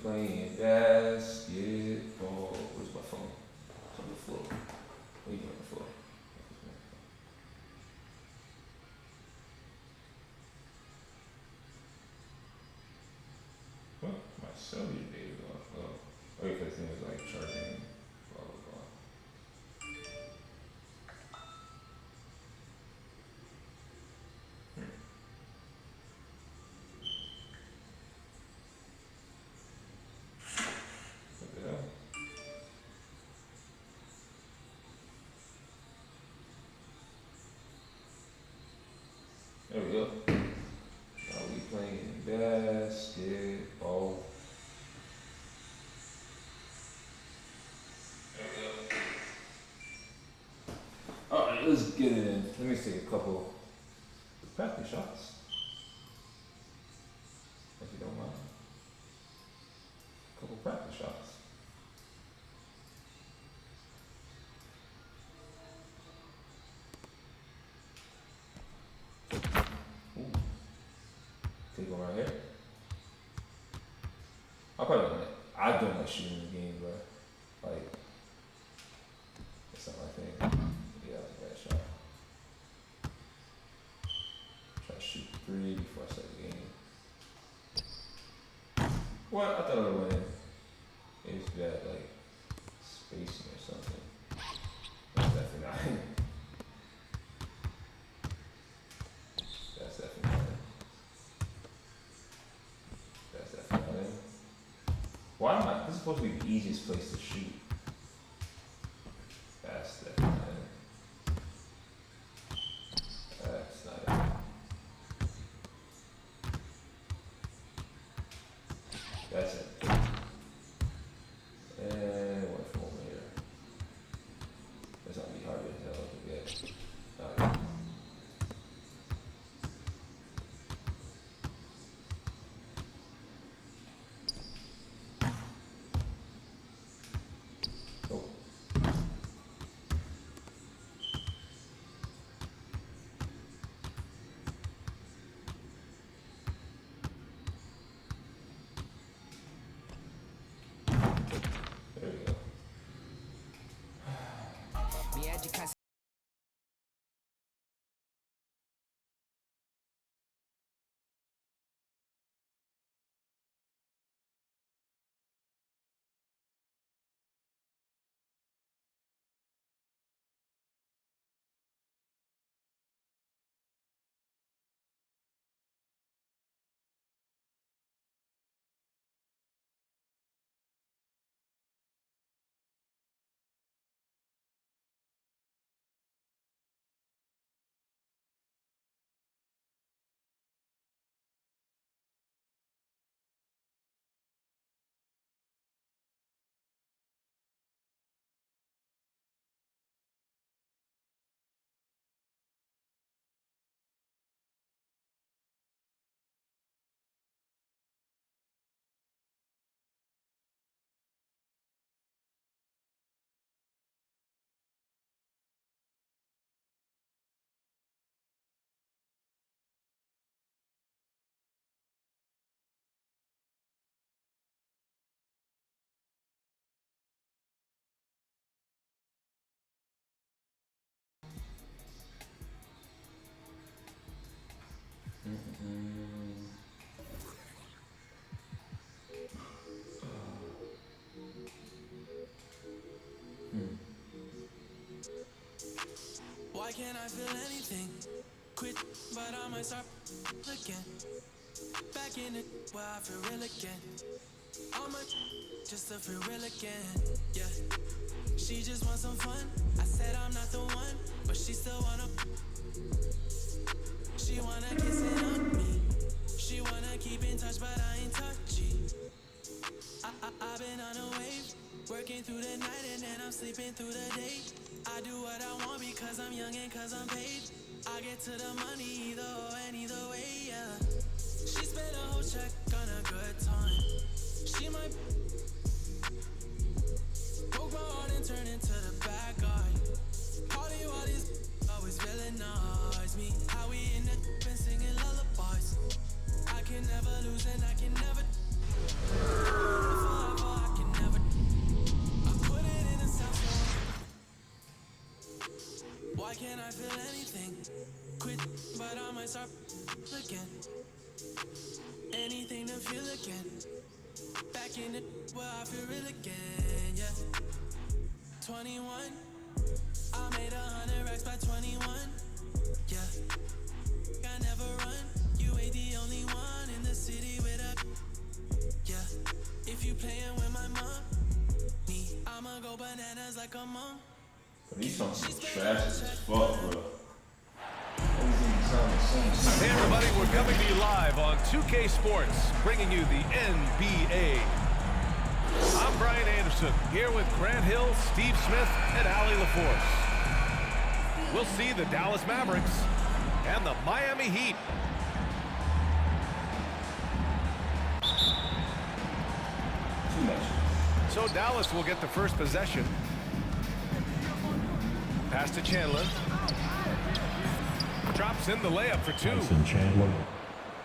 playing basketball. Where's my phone? It's on the floor. What are you doing on the floor? What? My cellular data is off. Oh, because it was like charging. Blah blah blah. What the hell? There we go. Now we playing basketball. There we go. Alright, let's get it in. Let me take a couple practice shots. If you don't mind. A couple practice shots. Ooh. Take one right here. I probably don't like, I don't like shooting the game, bro. Like, that's not my thing. Yeah, that was a bad shot. Try to shoot three before I start the game. What? I thought I would've went in. Maybe it's bad, like, spacing or something. That's definitely not in. That's definitely not in. That's definitely not in. Why am I? This is supposed to be the easiest place to shoot. That's definitely not in. That's not in. That's it. And one from over here. That's not gonna be hard to tell to get. Alright. Oh. There we go. Why can't I feel anything? Quit, but I might start again. Back in it, where I feel real again. I'm a just to feel real again. Yeah, she just wants some fun. I said I'm not the one, but she still wanna. She wanna kiss it on me. She wanna keep in touch, but I ain't touchy. I've been on a wave, working through the night and then I'm sleeping through the day. I do what I want because I'm young and cause I'm paid. I get to the money either or and either way, yeah. She spent a whole check on a good time. She might broke my heart and turn into the bad guy. Party while these always villainize me. How we in the and singing lullabies. I can never lose and I can never quit, but I might start again. Anything to feel again. Back in the where I feel real again, yeah. 21, I made 100 racks by 21, yeah. I never run, you ain't the only one in the city with a, yeah. If you playin' with my mom, me, I'ma go bananas like a mom. But these songs are trash as fuck, bro. Everything sounds the same. Hey everybody, we're coming to you live on 2K Sports, bringing you the NBA. I'm Brian Anderson, here with Grant Hill, Steve Smith, and Allie LaForce. We'll see the Dallas Mavericks and the Miami Heat. Too much. So Dallas will get the first possession. Pass to Chandler. Drops in the layup for two. Chandler.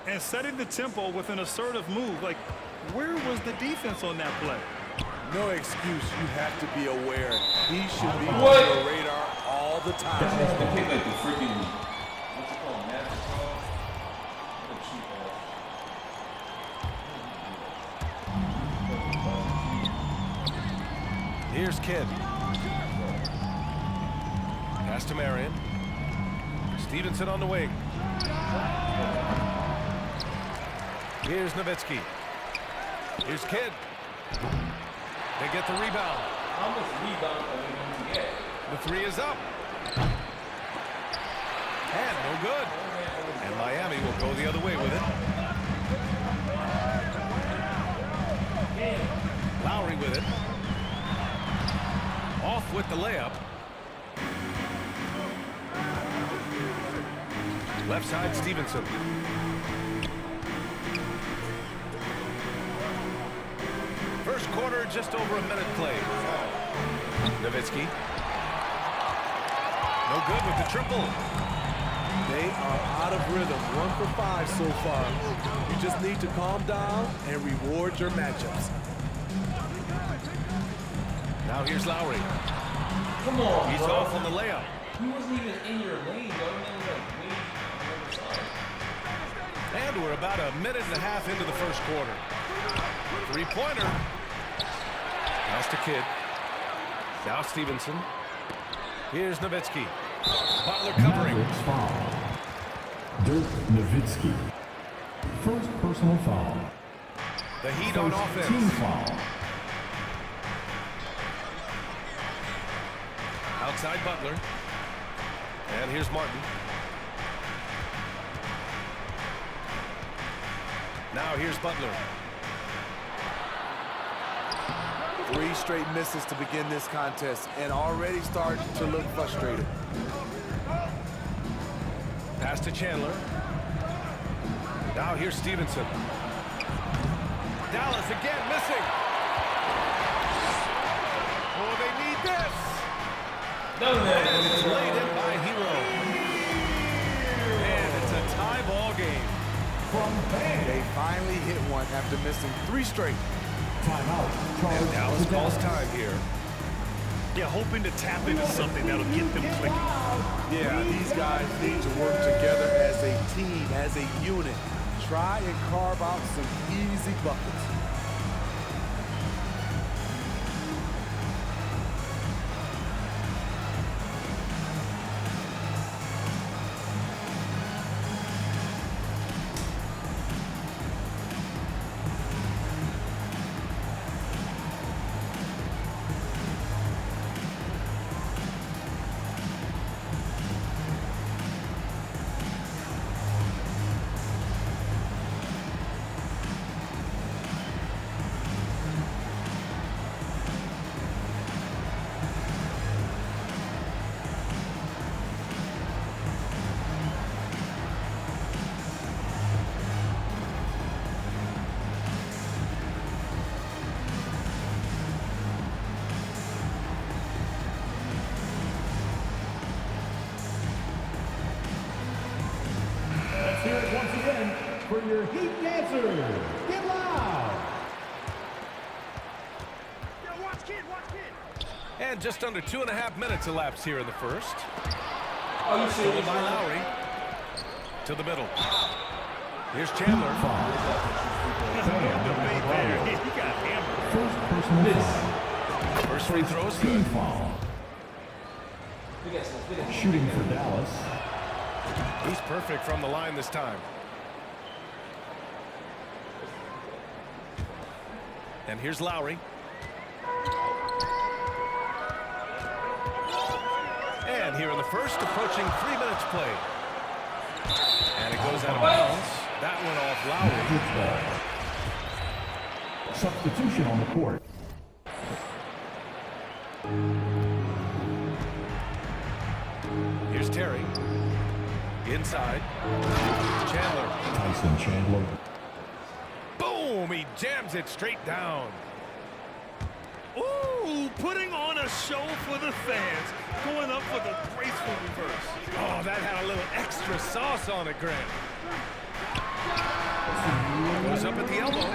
And setting the tempo with an assertive move. Like, where was the defense on that play? No excuse. You have to be aware. He should be on What? your radar all the time. They pick like the freaking, what's it called, magic ball? What a cheap ass. Here's Kidd. Pass to Marion. Stevenson on the wing. Here's Nowitzki. Here's Kidd. They get the rebound. How much rebound are they going to get? The three is up. And no good. And Miami will go the other way with it. Lowry with it. Off with the layup. Left side, Stevenson. First quarter, just over a minute played. Nowitzki. No good with the triple. They are out of rhythm. 1 for 5 so far. You just need to calm down and reward your matchups. Now here's Lowry. Come on, He's bro. off on the layup. He wasn't even in your lane, bro. He was like way on the other side. And we're about a minute and a half into the first quarter. Three-pointer. Pass to Kidd. Now Stevenson. Here's Nowitzki. Butler covering. Mavericks foul. Dirk Nowitzki. First personal foul. The Heat on First offense. team foul. Outside Butler. And here's Martin. Now here's Butler. 3 straight misses to begin this contest and already starting to look frustrated. Pass to Chandler. Now here's Stevenson. Dallas again missing. Oh, they need this. And it's laid in by Hero. And it's a tie ball game. They finally hit one after missing 3 straight. Timeout. Charge And Dallas to calls Dallas. time here. Yeah, hoping to tap into something that'll get them clicking. Yeah, these guys need to work together as a team, as a unit. Try and carve out some easy buckets. Let's hear it once again for your Heat dancers. Get loud. And just under 2.5 minutes elapsed here in the first. Oh, you Stolen serious? by Lowry. to the middle. Here's Chandler. Debate there. He got hammered. First personal foul. First free throw is Team good. foul. Shooting for Dallas. He's perfect from the line this time. And here's Lowry. And here in the first, approaching 3 minutes play. And it goes out of bounds. That went off Lowry. Substitution on the court. Here's Terry. Inside. Chandler. Tyson Chandler. Boom! He jams it straight down. Ooh, putting on a show for the fans. Going up for the graceful reverse. Oh, that had a little extra sauce on it, Grant. Goes up at the elbow.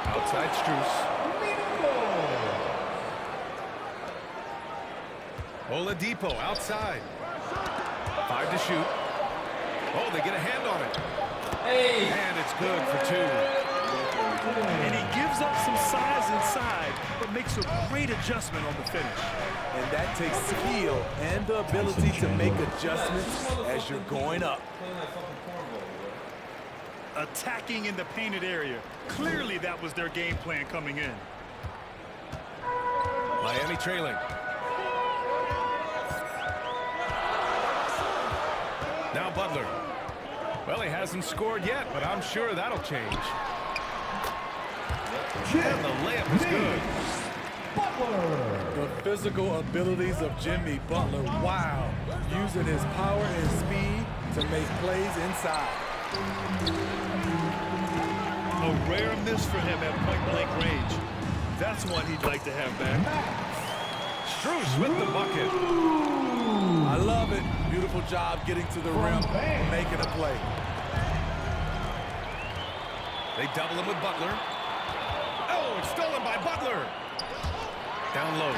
Outside Strus. Oladipo outside. 5 to shoot. Oh, they get a hand on it. Hey! And it's good for 2. And he gives up some size inside, but makes a great adjustment on the finish. And that takes skill and the ability to make adjustments as you're going up. Playing like fucking cornball, bro. Attacking in the painted area. Clearly that was their game plan coming in. Miami trailing. Now Butler. Well, he hasn't scored yet, but I'm sure that'll change. And the layup is good. The physical abilities of Jimmy Butler, wow. Using his power and speed to make plays inside. A rare miss for him at point-blank range. That's one he'd like to have back. Strus with the bucket. I love it. Beautiful job getting to the rim, making a play. They double him with Butler. Oh, it's stolen by Butler. Down low.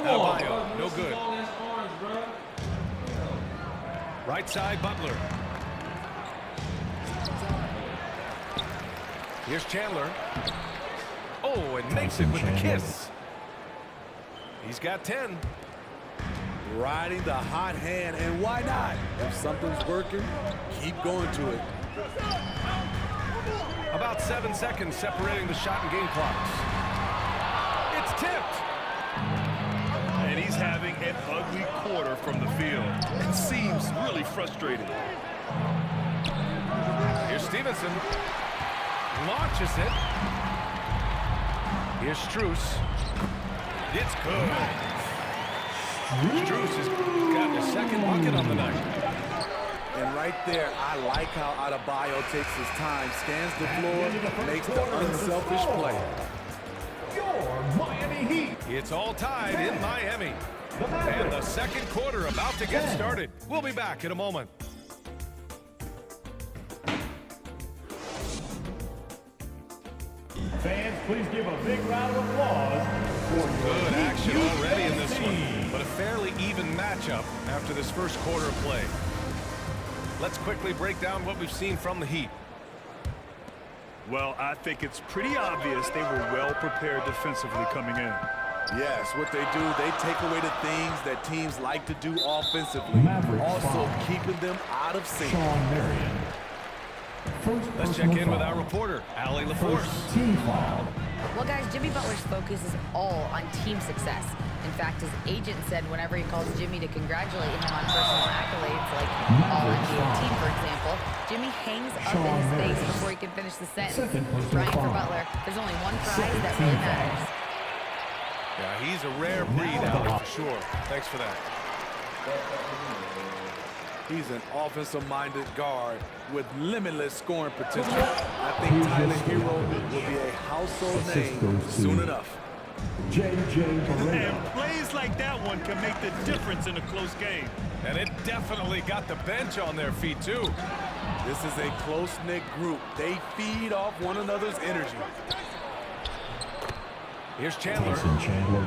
Adebayo, no good. Right side, Butler. Here's Chandler. Oh, and makes it with the kiss. He's got 10. Riding the hot hand, and why not? If something's working, keep going to it. About 7 seconds separating the shot and game clocks. It's tipped. And he's having an ugly quarter from the field. It seems really frustrated. Here's Stevenson. Launches it. Here's Strus. It's good. Strus has gotten a second bucket on the night. And right there, I like how Adebayo takes his time, scans the floor, makes the unselfish play. Your Miami Heat. It's all tied in Miami. And the second quarter about to get started. We'll be back in a moment. Fans, please give a big round of applause for your Good Heat action already in this team. one, but a fairly even matchup after this first quarter of play. Let's quickly break down what we've seen from the Heat. Well, I think it's pretty obvious they were well prepared defensively coming in. Yes, what they do, they take away the things that teams like to do offensively. Mavericks Also foul. keeping them out of sync. Sean Marion. First Let's check personal in with foul. our reporter, Allie LaForce. First team foul. Well, guys, Jimmy Butler's focus is all on team success. In fact, his agent said whenever he calls Jimmy to congratulate him on personal accolades, like All-NBA team, for example, Jimmy hangs up in his face before he can finish the sentence. Second personal Crying for foul. Butler, there's only one prize Second that team really foul. matters. Yeah, he's a rare breed, Allie, for sure. Thanks for that. He's an offensive-minded guard with limitless scoring potential. I think Tyler Hero will be a household Assist name goes to soon enough. J.J. Barea. And plays like that one can make the difference in a close game. And it definitely got the bench on their feet, too. This is a close-knit group. They feed off one another's energy. Here's Chandler. Tyson Chandler.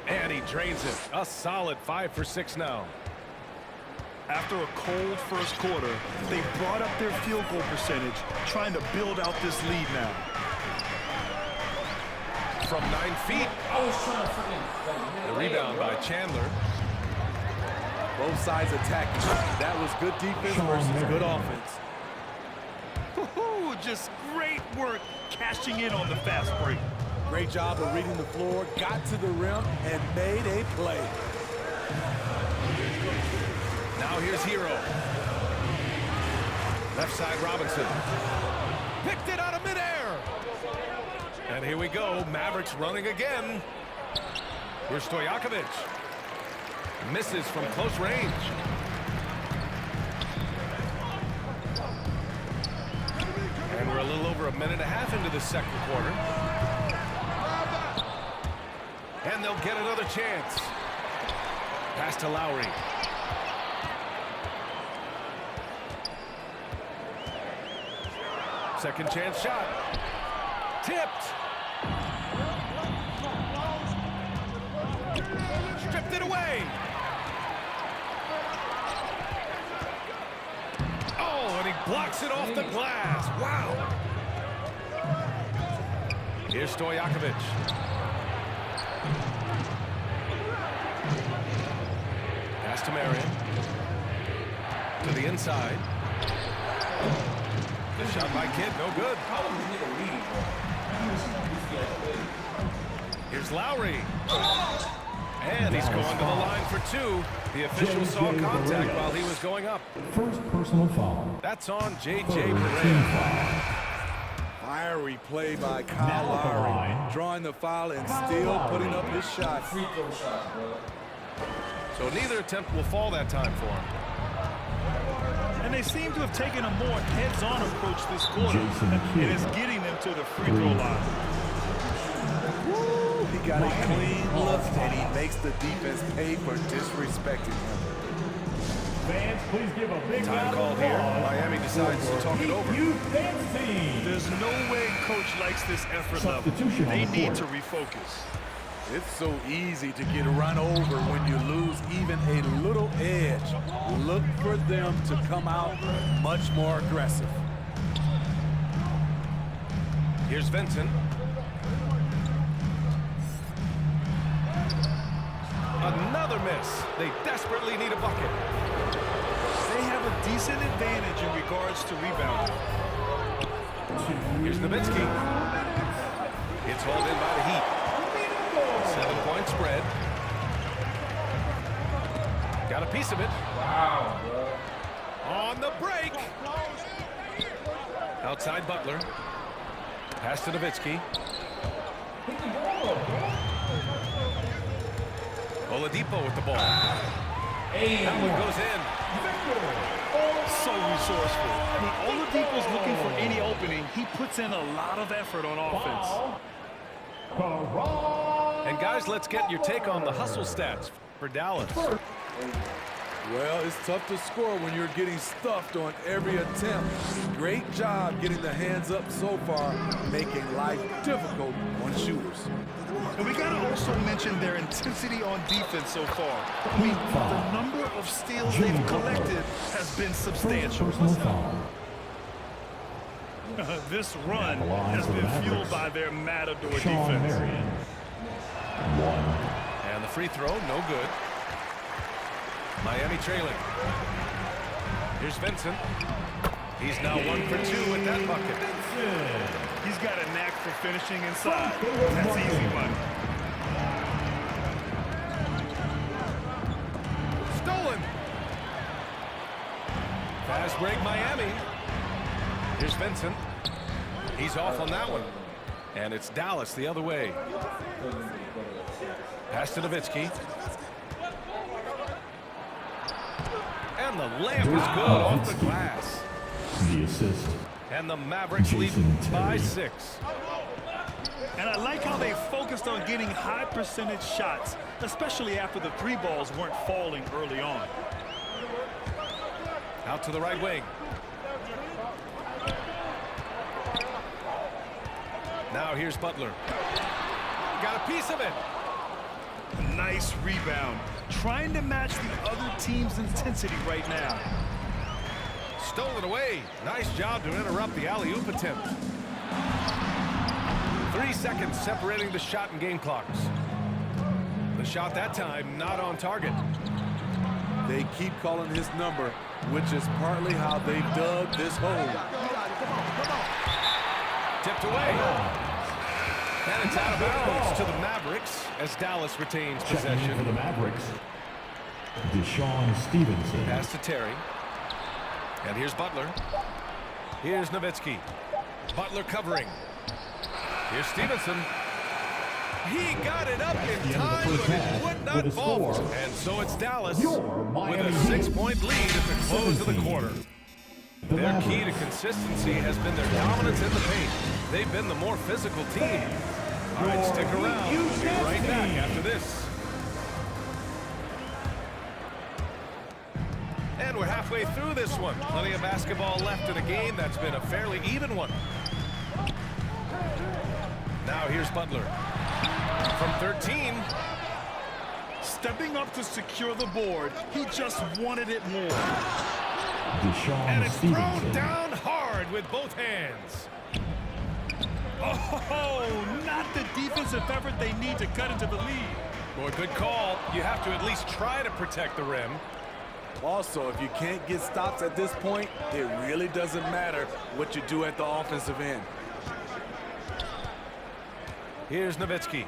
And he drains it. A solid 5 for 6 now. After a cold first quarter, they brought up their field goal percentage, trying to build out this lead now. From 9 feet. I was trying to freaking The rebound by Chandler. Both sides attacking. That was good defense versus good offense. Woo-hoo, just great work cashing in on the fast break. Great job of reading the floor, got to the rim, and made a play. Now here's Hero. Left side Robinson. Picked it out of midair. And here we go. Mavericks running again. Here's Stojakovic. Misses from close range. And we're a little over a minute and a half into the second quarter. And they'll get another chance. Pass to Lowry. Second chance shot. Tipped. Stripped it away. Oh, and he blocks it off the glass. Wow. Here's Stojakovic. Pass to Marion. To the inside. The shot by Kidd, no good. Here's Lowry. And he's going to the line for two. The official saw contact while he was going up. First personal foul. That's on J.J. Team Barea. foul. Fiery play by Kyle Now at the Lowry, line. drawing the foul and still putting up his shot. free throw shots, bro. So neither attempt will fall that time for him. And they seem to have taken a more heads-on approach this quarter, Jason and Kidd. it's getting them to the free throw line. He got a clean look, and he makes the defense pay for disrespecting him. Fans, please give a big Time round call of here. applause Miami decides to talk it for over. Youth Dance Team. There's no way coach likes this effort level. Substitution on They the need court. to refocus. It's so easy to get run over when you lose even a little edge. Look for them to come out much more aggressive. Here's Vincent. Another miss. They desperately need a bucket. They have a decent advantage in regards to rebounding. Here's Nowitzki. It's hauled in by the Heat. 7-point spread. Got a piece of it. Wow, bro. On the break. Outside Butler. Pass to Nowitzki. Oladipo with the ball. Hey, That one goes in. So resourceful. When Oladipo's looking for any opening, he puts in a lot of effort on offense. And guys, let's get your take on the hustle stats for Dallas. Well, it's tough to score when you're getting stuffed on every attempt. Great job getting the hands up so far, making life difficult on shooters. And we got to also mention their intensity on defense so far. I mean, the number of steals they've collected has been First substantial. personal foul. This run The line has for the been Mavericks. fueled by their Matador Sean defense. Marion. 1. And the free throw, no good. Miami trailing. Here's Vincent. He's now 1 for 2 with that bucket. He's got a knack for finishing inside. That's easy money. Stolen. Fast break Miami. Here's Vincent. He's off on that one. And it's Dallas the other way. Pass to Nowitzki. And the layup is good off the glass. The assist. And the Mavericks lead Jason by Terry. 6. And I like how they focused on getting high percentage shots, especially after the three balls weren't falling early on. Out to the right wing. Now here's Butler. Got a piece of it. A nice rebound. trying to match the other team's intensity right now. Stolen away. Nice job to interrupt the alley-oop attempt. 3 seconds separating the shot and game clocks. The shot that time not on target. They keep calling his number, which is partly how they dug this hole. Tipped away. And it's out of bounds to the Mavericks as Dallas retains Checking in for possession. the Mavericks, Deshaun Stevenson. Pass to Terry. And here's Butler. Here's Nowitzki. Butler covering. Here's Stevenson. He got it up in time, but it would not vault. And so it's Dallas with a 6-point lead at the close of the quarter. Their key to consistency has been their dominance in the paint. They've been the more physical team. All right, stick around. We'll be right back after this. And we're halfway through this one. Plenty of basketball left in a game that's been a fairly even one. Now here's Butler. From 13. Stepping up to secure the board, he just wanted it more. Deshaun And it's thrown Stevenson. down hard with both hands. Oh, not the defensive effort they need to cut into the lead. Boy, good call. You have to at least try to protect the rim. Also, if you can't get stops at this point, it really doesn't matter what you do at the offensive end. Here's Nowitzki.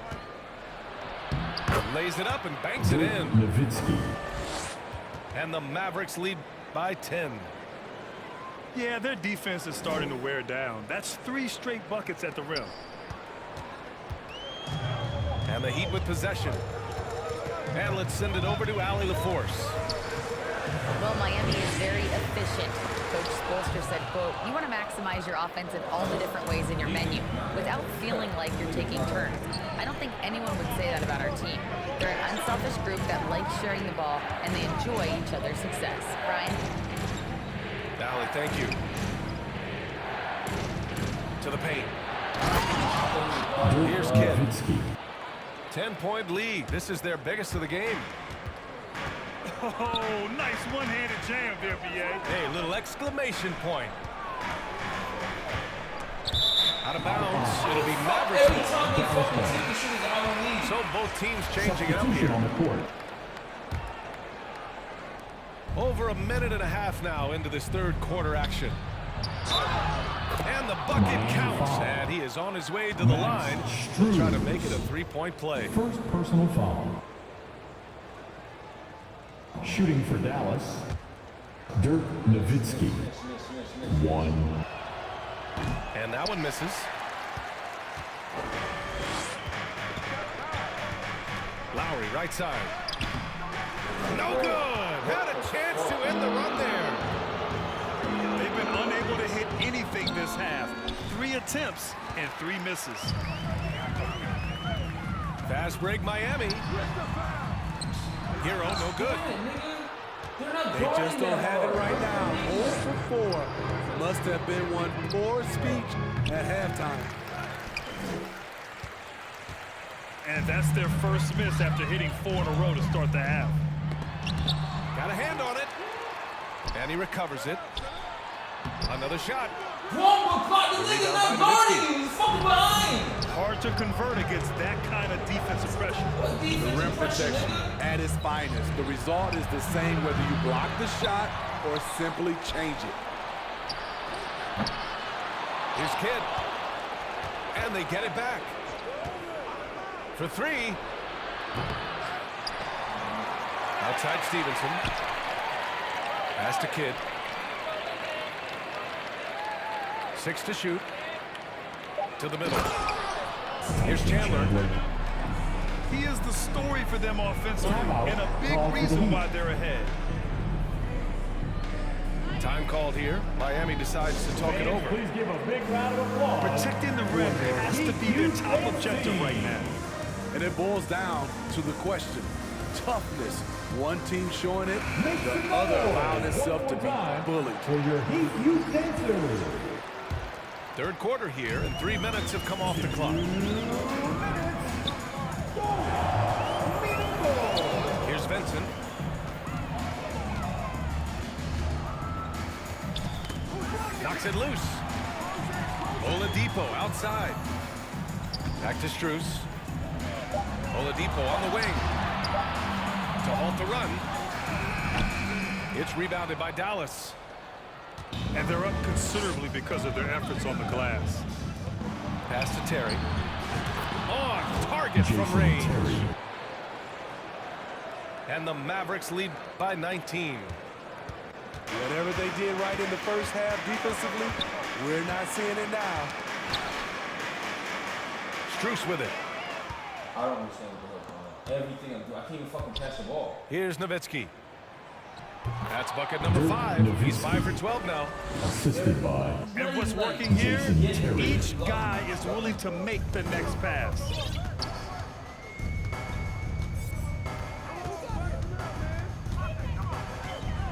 Lays it up and banks it in. Nowitzki. And the Mavericks lead by 10. Yeah, their defense is starting to wear down. That's 3 straight buckets at the rim. And the Heat with possession. And let's send it over to Allie LaForce. Well, Miami is very efficient. Coach Spoelstra said, quote, "You want to maximize your offense in all the different ways in your menu without feeling like you're taking turns." I don't think anyone would say that about our team. They're an unselfish group that likes sharing the ball, and they enjoy each other's success. Brian? Allie, thank you. To the paint. Here's Kidd. Nowitzki. 10-point lead. This is their biggest of the game. Oh, nice one-handed jam there, B.A. Hey, little exclamation point. Out of bounds. It'll be Mavericks. Every time he fucking take the shit is out on lead. So both teams changing it up Substitution here. on the court. Over a minute and a half now into this third quarter action. And the bucket counts. And he is on his way to the line to try to make it a 3-point play. First personal foul. Shooting for Dallas, Dirk Nowitzki. 1. And that one misses. Lowry, right side. No good. Had a chance to end the run there. They've been unable to hit anything this half. 3 attempts and 3 misses. Fast break, Miami. Hero, no good. They just don't have it right now. 0 for 4. Must have been one more speech at halftime. And that's their first miss after hitting 4 in a row to start the half. Got a hand on it. And he recovers it. Another shot. Wrong, but clock, the nigga's not guarding you. He's fucking behind. Hard to convert against that kind of defensive pressure. What The defensive rim pressure, protection nigga? at its finest. The result is the same whether you block the shot or simply change it. Here's Kidd. And they get it back. For 3. Outside Stevenson. Pass to Kidd. 6 to shoot. To the middle. Here's Chandler. He is the story for them offensively Timeout. and a Call big for the reason Heat. why they're ahead. Time called here. Miami decides to talk it over. Please give a big round of applause. Protecting the rim has to be their top objective right now. And it boils down to the question. Toughness. One team showing it, the other allowing itself to be bullied. For your Heat Youth Dancers. Third quarter here, and 3 minutes have come off the clock. Here's Vincent. Knocks it loose. Oladipo outside. Back to Strus. Oladipo on the wing. To halt the run. It's rebounded by Dallas. And they're up considerably because of their efforts on the glass. Pass to Terry. On target from range. And the Mavericks lead by 19. Whatever they did right in the first half defensively, we're not seeing it now. Strus with it. I don't understand what the hell's going on. Everything I'm doing, I can't even fucking pass the ball. Here's Nowitzki. That's bucket number 5. He's 5 for 12 now. Assisted by And what's working here, each guy is willing to make the next pass.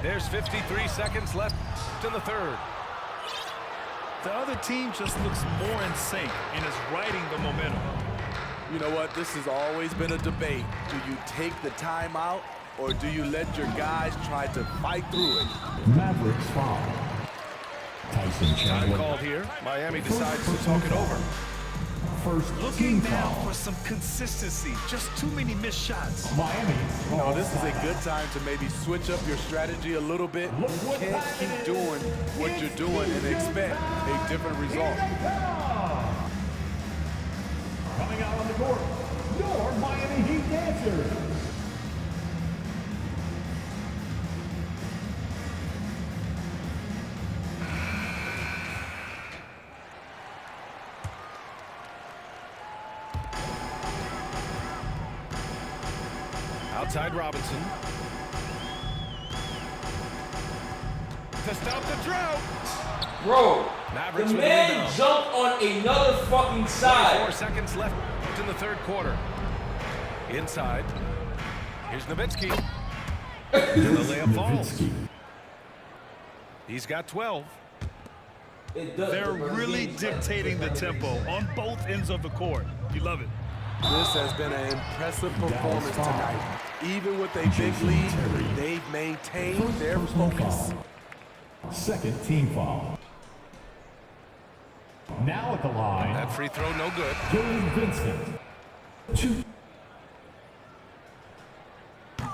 There's 53 seconds left in the third. The other team just looks more in sync and is riding the momentum. You know what? This has always been a debate. Do you take the timeout or do you let your guys try to fight through it? Mavericks foul. Tyson Time Chandler. called here. Miami decides to talk it over. First Looking team now foul. for some consistency. Just too many missed shots. Miami. You know, this is a good time to maybe switch up your strategy a little bit. You can't keep doing what you're doing and expect a different result. Coming out on the court, your Miami Heat dancers. Outside Robinson. To stop the drought. Bro, Mavericks the with the man rebound. jumped on another fucking 4 side. seconds left in the third quarter. Inside. Here's Nowitzki. And the layup falls. Nowitzki. He's got 12. It does, They're bro. really It's dictating the tempo on both ends of the court. You love it. This has been an impressive performance tonight. Even with a big lead, they've maintained their focus. Second team foul. Now at the line, That free throw no good. Gabe Vincent. 2.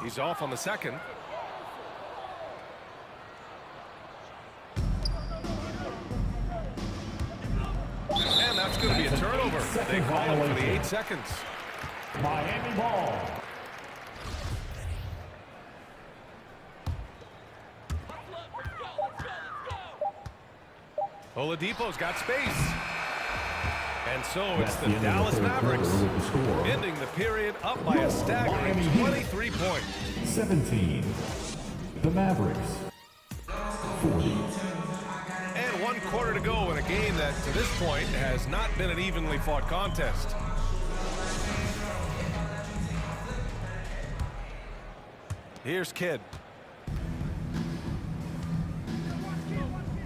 He's off on the second. And that's going to be a turnover. They call it for the 8 seconds. Miami ball. Oladipo's got space. And so it's That's the the end of the Dallas third quarter Mavericks with the score. ending the period up by a staggering Miami Heat. 23 points. 17. The Mavericks. 40. And 1 quarter to go in a game that, to this point, has not been an evenly fought contest. Here's Kidd.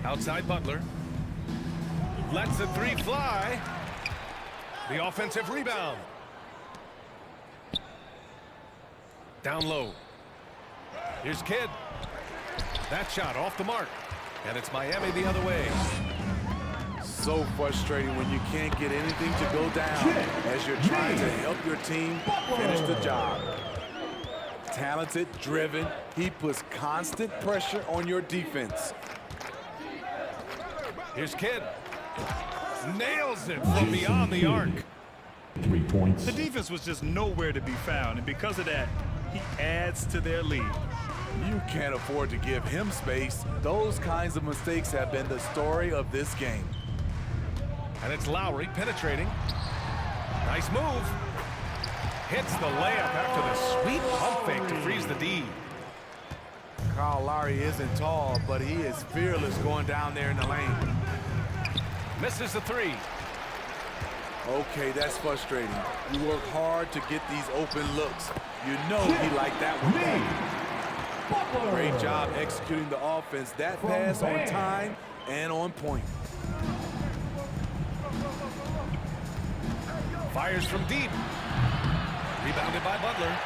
Outside Butler. Lets the 3 fly. The offensive rebound. Down low. Here's Kidd. That shot off the mark. And it's Miami the other way. So frustrating when you can't get anything to go down as you're trying to help your team finish the job. Talented, driven, he puts constant pressure on your defense. Here's Kidd. Nails it from beyond the arc. 3 points. The defense was just nowhere to be found, and because of that, he adds to their lead. You can't afford to give him space. Those kinds of mistakes have been the story of this game. And it's Lowry penetrating. Nice move. Hits the layup after the sweet pump fake to freeze the D. Kyle Lowry isn't tall, but he is fearless going down there in the lane. Misses the 3. Okay, that's frustrating. You work hard to get these open looks. You know he liked that one. Great job executing the offense. That pass on time and on point. Fires from deep. Rebounded by Butler.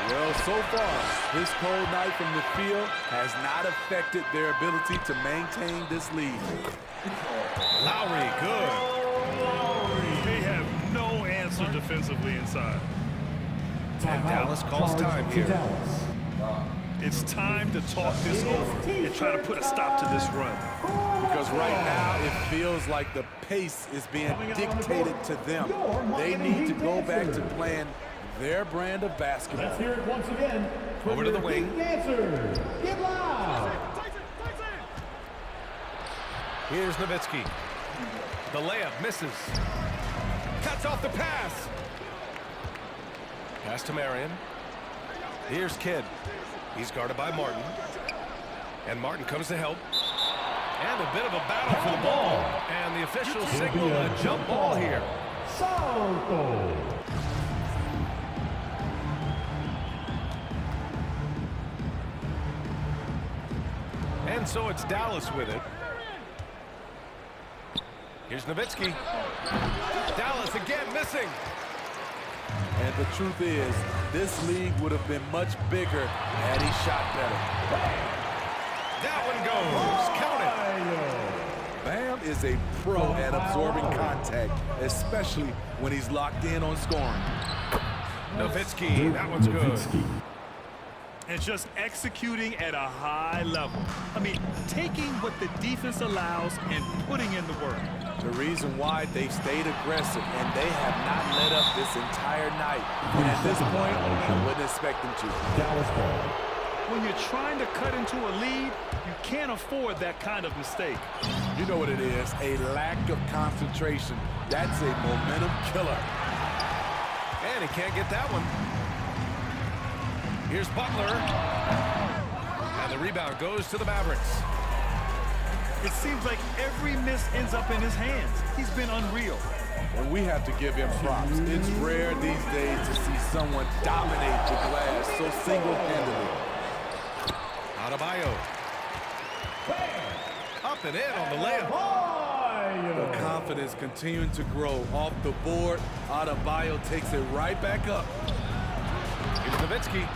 Well, so far, this cold night from the field has not affected their ability to maintain this lead. Lowry, good. They have no answer defensively inside. And Dallas calls time here. It's time to talk this over and try to put a stop to this run. Because right now, it feels like the pace is being dictated to them. They need to go back to playing their brand of basketball. Let's hear it once again. Over to the wing. Dancers, get loud. Here's Nowitzki. The layup misses. Cuts off the pass. Pass to Marion. Here's Kidd. He's guarded by Martin. And Martin comes to help. And a bit of a battle for the ball. And the officials signal a jump ball here. Salto. And so it's Dallas with it. Here's Nowitzki. Dallas again missing. And the truth is, this league would have been much bigger had he shot better. That one goes. Count it. Bam is a pro at absorbing contact, especially when he's locked in on scoring. Nowitzki, that one's good. And just executing at a high level. I mean, taking what the defense allows and putting in the work. The reason why they stayed aggressive and they have not let up this entire night. And at this point, I wouldn't expect them to. Dallas ball. When you're trying to cut into a lead, you can't afford that kind of mistake. You know what it is, a lack of concentration. That's a momentum killer. And he can't get that one. Here's Butler. And the rebound goes to the Mavericks. It seems like every miss ends up in his hands. He's been unreal. And we have to give him props. It's rare these days to see someone dominate the glass so single-handedly. Adebayo. Up and in on the layup. The confidence continuing to grow off the board. Adebayo takes it right back up. Here's Nowitzki.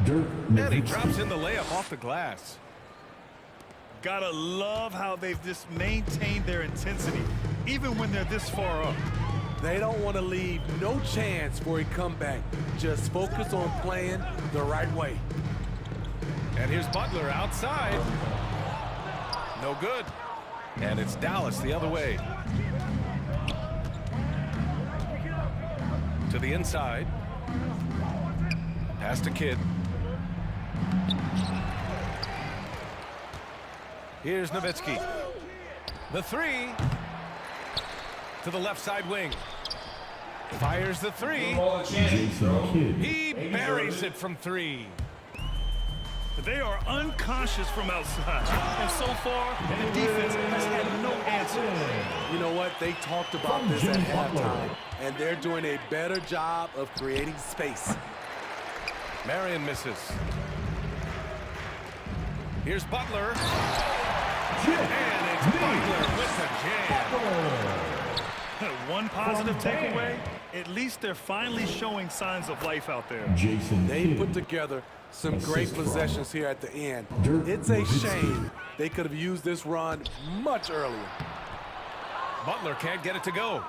Dirk And he Nowitzki. drops in the layup off the glass. Gotta love how they've just maintained their intensity, even when they're this far up. They don't want to leave no chance for a comeback. Just focus on playing the right way. And here's Butler outside. No good. And it's Dallas the other way. To the inside. Pass to Kidd. Here's Nowitzki. The three. To the left side wing. Fires the three. Jason Kidd. He buries it from three. They are unconscious from outside. And so far, the defense has had no answer. You know what? They talked about this at halftime, and they're doing a better job of creating space. Marion misses. Here's Butler. And it's Butler with the jam. One positive takeaway, at least they're finally showing signs of life out there. Jason They Kidd. put together some great possessions here at the end. Dirk It's a Nowitzki. shame they could have used this run much earlier. Butler can't get it to go.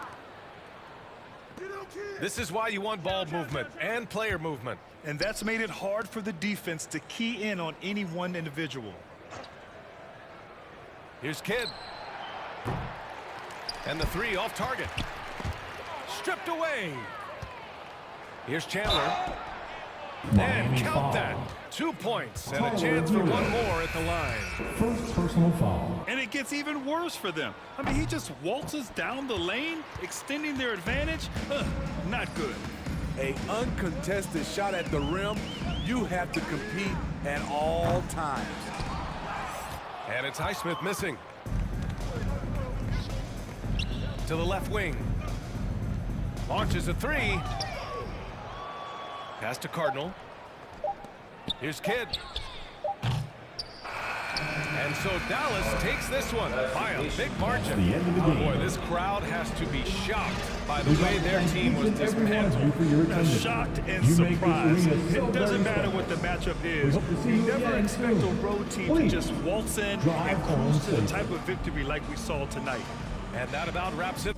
This is why you want ball movement and player movement. And that's made it hard for the defense to key in on any one individual. Here's Kidd. And the three off target. Stripped away. Here's Chandler. And Miami count foul. that. 2 points and a chance for one more at the line. First personal foul. And it gets even worse for them. I mean, he just waltzes down the lane, extending their advantage. Not good. An uncontested shot at the rim, you have to compete at all times. And it's Highsmith missing. To the left wing. Launches a three. Pass to Cardinal. Here's Kidd. And so Dallas takes this one by a big margin. The end of the game. Boy, this crowd has to be shocked by the way their Thank team was each and every one of you dismantled. for your attendance. Shocked and You make this surprised. arena so It doesn't very matter special. what the matchup We is. hope to see You you never again expect a soon. road team to Please just waltz in drive and home cruise to the safe. type of victory like we saw tonight. And that about wraps it.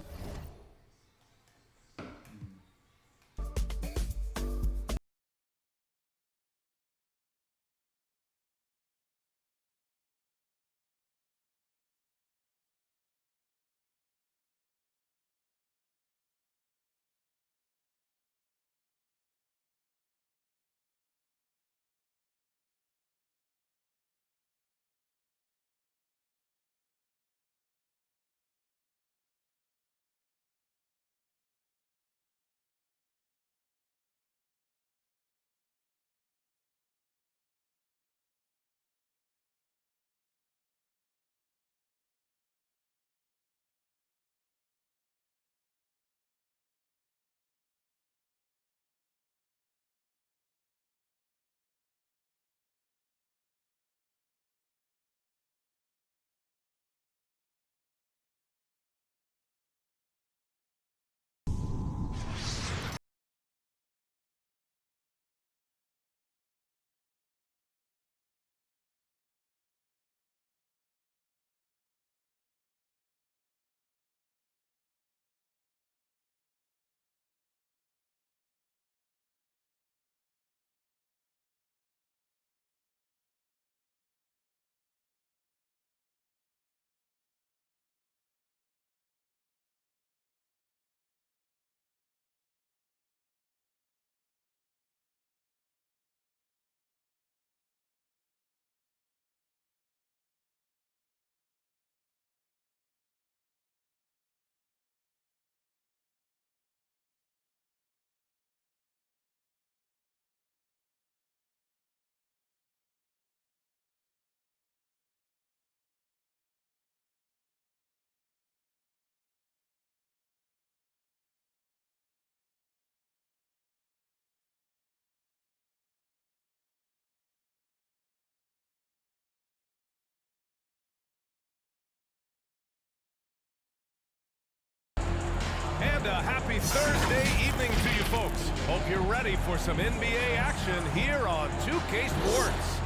And a happy Thursday evening to you folks. Hope you're ready for some NBA action here on 2K Sports.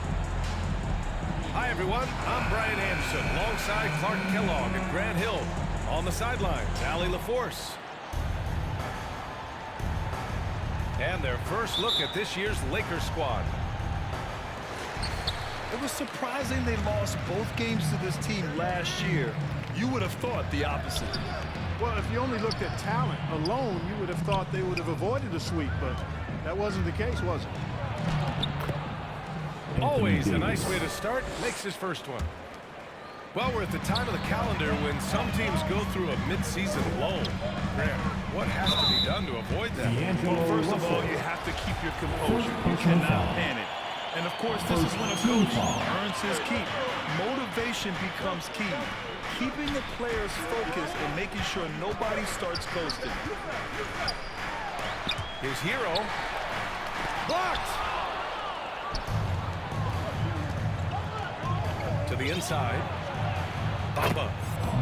Hi everyone, I'm Brian Anderson alongside Clark Kellogg and Grant Hill. On the sidelines, Allie LaForce. And their first look at this year's Lakers squad. It was surprising they lost both games to this team last year. You would have thought the opposite. Well, if you only looked at talent alone, you would have thought they would have avoided a sweep, but that wasn't the case, was it? Always a nice way to start. Makes his first one. Well, we're at the time of the calendar when some teams go through a mid-season lull. Grant, what has to be done to avoid that? Well, first of all, you have to keep your composure. You cannot panic. And of course, this is when a coach earns his keep. Motivation becomes key. Keeping the players focused and making sure nobody starts coasting. His hero. Blocked! To the inside. Bamba.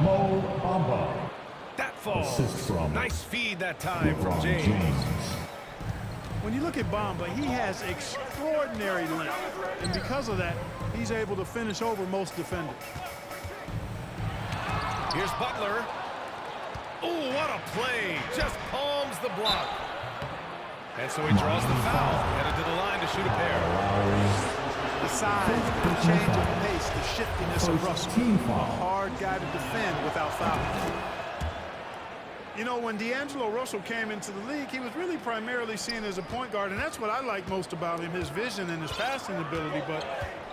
Mo Bamba. That falls. Assist from Nice feed that time from LeBron James. When you look at Bamba, he has extraordinary length, and because of that, he's able to finish over most defenders. Here's Butler. Oh, what a play. Just palms the block. And so he draws the foul. Headed to the line to shoot a pair. The size, the change of pace, the shiftiness of Russell. Team A foul. hard guy to defend without fouling. You know, when D'Angelo Russell came into the league, he was really primarily seen as a point guard, and that's what I like most about him, his vision and his passing ability, but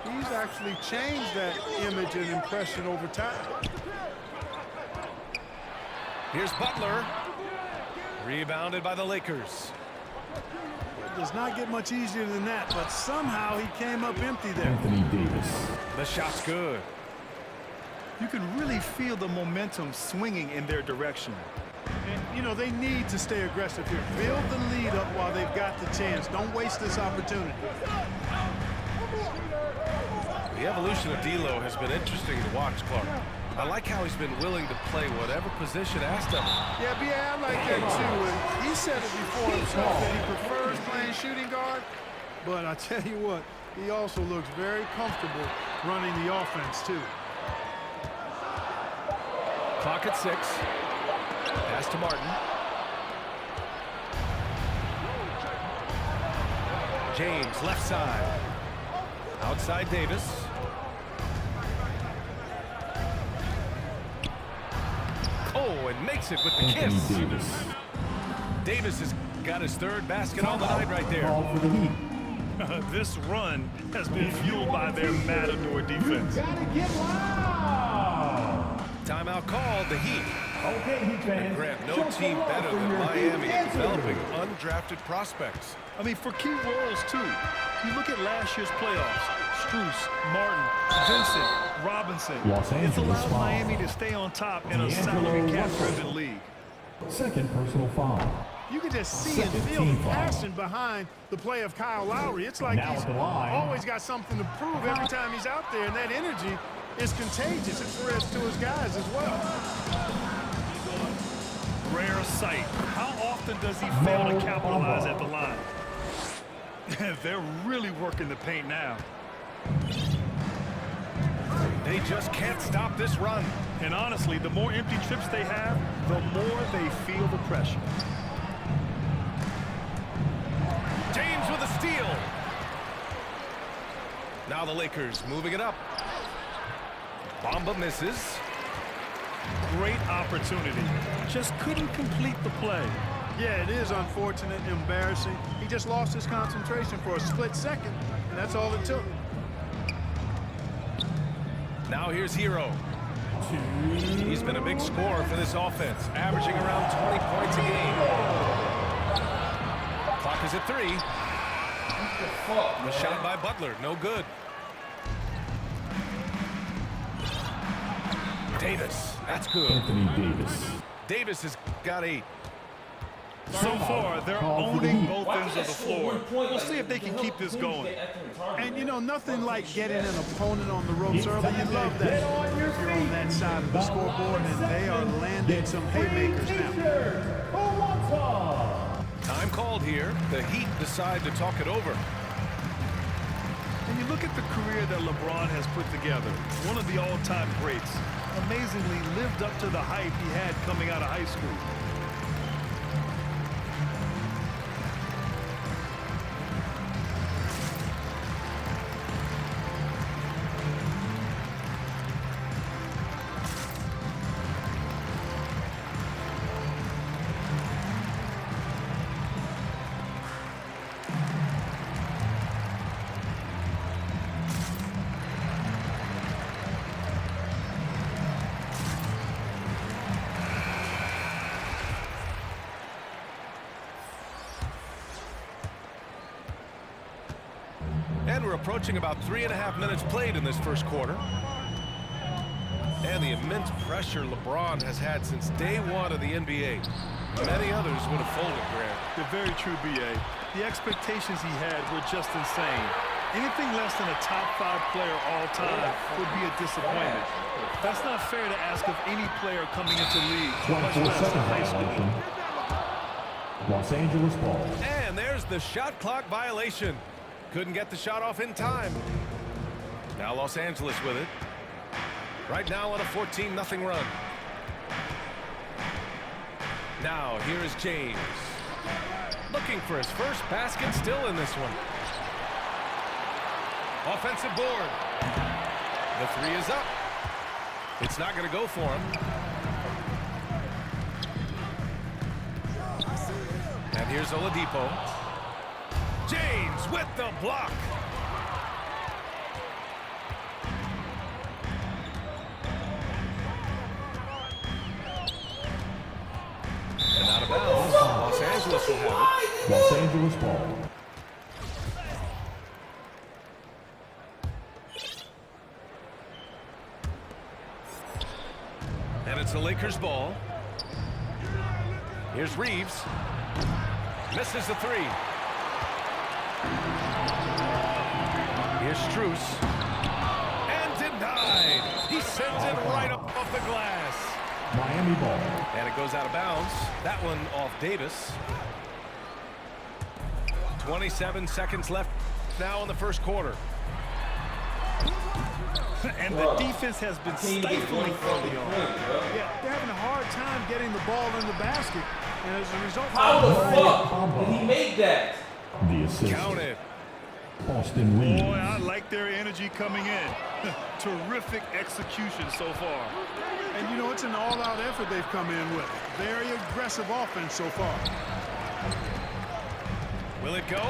he's actually changed that image and impression over time. Here's Butler. Rebounded by the Lakers. It does not get much easier than that, but somehow he came up empty there. Anthony Davis. The shot's good. You can really feel the momentum swinging in their direction. And, you know, they need to stay aggressive here. Build the lead up while they've got the chance. Don't waste this opportunity. The evolution of D'Lo has been interesting to watch, Clark. I like how he's been willing to play whatever position asked of him. Yeah, B.A., I like that too. And he said it before himself that he prefers playing shooting guard. But I tell you what, he also looks very comfortable running the offense too. Clock at 6. Pass to Martin. James, left side. Outside Davis. Oh, and makes it with the kiss. Davis has got his third basket on the night right there. Call for the Heat. This run has been fueled by their Matador defense. Gotta get loud. Timeout called, the Heat. Okay, Heat fans. Grant, no show team some love better for than your Miami Heat at developing dancers. undrafted prospects. I mean, for key roles, too. You look at last year's playoffs. Strus, Martin, Vincent, Robinson. Los It's Angeles allowed foul. Miami to stay on top in a D'Angelo salary cap Russell. driven league. Second personal foul. You can just see and Second feel team the foul. passion behind the play of Kyle Lowry. It's like Now he's at the line. always got something to prove every time he's out there, and that energy is contagious. It spreads to his guys as well. Rare sight. How often does he fail to capitalize at the line? They're really working the paint now. They just can't stop this run. And honestly, the more empty trips they have, the more they feel the pressure. James with a steal. Now the Lakers moving it up. Bamba misses. Great opportunity. Just couldn't complete the play. Yeah, it is unfortunate, embarrassing. He just lost his concentration for a split second, and that's all it took. Now here's Hero. He's been a big scorer for this offense, averaging around 20 points a game. Clock is at 3. The shot by Butler, no good. Davis, that's good. Anthony Davis. Davis has got 8. So far, they're Call for the owning Heat. both ends of the floor. We'll see if they can keep this going. And, you know, nothing like getting an opponent on the ropes early. You love that. If you're on that side of the scoreboard, and they are landing some haymakers now. Time called here. The Heat decide to talk it over. When you look at the career that LeBron has put together, one of the all-time greats, amazingly lived up to the hype he had coming out of high school. And we're approaching about 3.5 minutes played in this first quarter. And the immense pressure LeBron has had since day one of the NBA. Many others would have folded, Grant. They're very true, B.A. The expectations he had were just insane. Anything less than a top 5 player all time would be a disappointment. That's not fair to ask of any player coming into league, much 24 less in second high school. violation. Los Angeles ball. And there's the shot clock violation. Couldn't get the shot off in time. Now Los Angeles with it. Right now on a 14-0 run. Now here is James. Looking for his first basket, still in this one. Offensive board. The 3 is up. It's not going to go for him. And here's Oladipo. James with the block. And out of bounds. Los Angeles will have it. Los Angeles ball. And it's the Lakers ball. Here's Reeves. Misses the 3. Here's Strus. sends it right up off the glass. Miami ball. And it goes out of bounds. That one off Davis. 27 seconds left now in the first quarter. And the defense has been stifling early on. Yeah, they're having a hard time getting the ball in the basket. And as a result, How the fuck did he make that? The assist. Count it. Austin Reeves. Boy, I like their energy coming in. Terrific execution so far. and you know, it's an all-out effort they've come in with. Very aggressive offense so far. Will it go?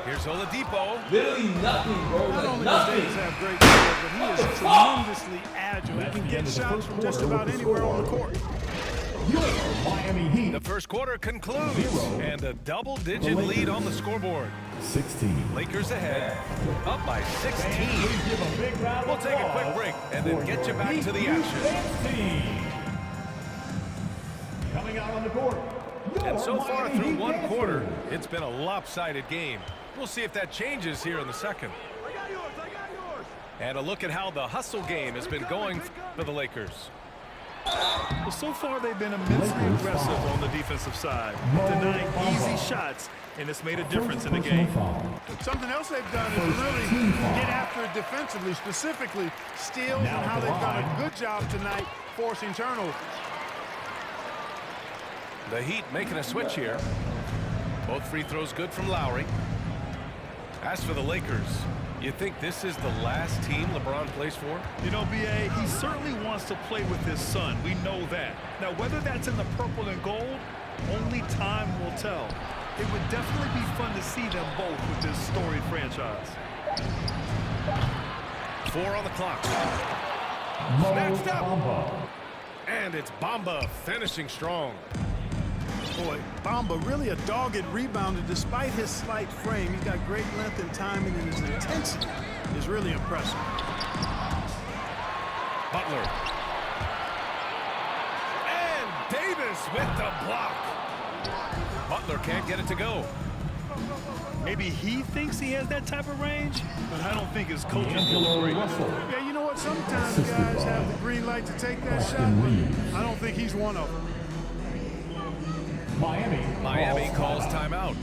Here's Oladipo. Literally nothing, bro. Not Like only does nothing. Davis have great skills, but he is tremendously agile. He can get shots from just about anywhere on the court. Your Miami Heat. The first quarter concludes, and a double-digit lead on the scoreboard. 16. Lakers ahead, up by 16. Please give a big round of We'll take a quick applause break and then for get you your back to the Heat action. defense team. Coming out on the court. And so far Miami through Heat one Dancers. quarter, it's been a lopsided game. We'll see if that changes here in the second. And a look at how the hustle game has been going for the Lakers. Well, so far they've been immensely aggressive on the defensive side, denying easy shots, and it's made a difference in the game. Something else they've done is really get after it defensively, specifically steals and how they've done a good job tonight forcing turnovers. The Heat making a switch here. Both free throws good from Lowry. As for the Lakers, you think this is the last team LeBron plays for? You know, B.A., he certainly wants to play with his son. We know that. Now, whether that's in the purple and gold, only time will tell. It would definitely be fun to see them both with this storied franchise. 4 on the clock. Mo Snatched up. Bamba. And it's Bamba finishing strong. Boy, Bamba really a dogged rebounder despite his slight frame. He's got great length and timing, and his intensity is really impressive. Butler. And Davis with the block. Butler can't get it to go. Maybe he thinks he has that type of range, but I don't think his coaching D'Angelo skills great. Russell. Yeah, you know what? Sometimes guys have the green light to take that shot, but I don't think he's one of them. Miami calls timeout.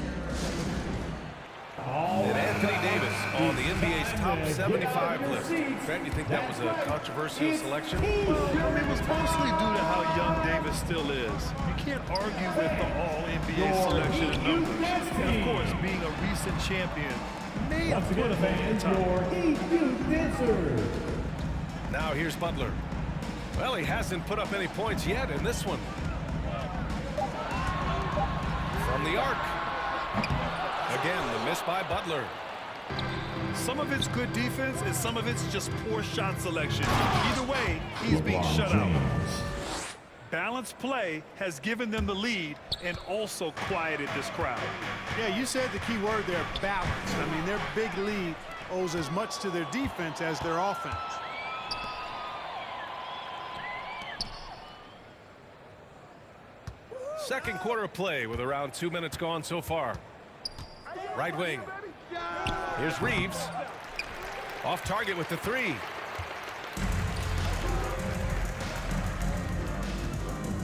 And Anthony Davis on the NBA's top 75 list. Trent, you think that was a controversial selection? Well, it was mostly due to how young Davis still is. You can't argue with the All-NBA selection in numbers. And, of course, being a recent champion may have Once put again, him over the fans, top. your Heat Youth Dancers. Now here's Butler. Well, he hasn't put up any points yet in this one. From the arc. Again, the miss by Butler. Some of it's good defense, and some of it's just poor shot selection. Either way, he's being shut out. Balanced play has given them the lead and also quieted this crowd. Yeah, you said the key word there, balance. I mean, their big lead owes as much to their defense as their offense. Second quarter of play with around 2 minutes gone so far. Right wing. Here's Reeves. Off target with the three.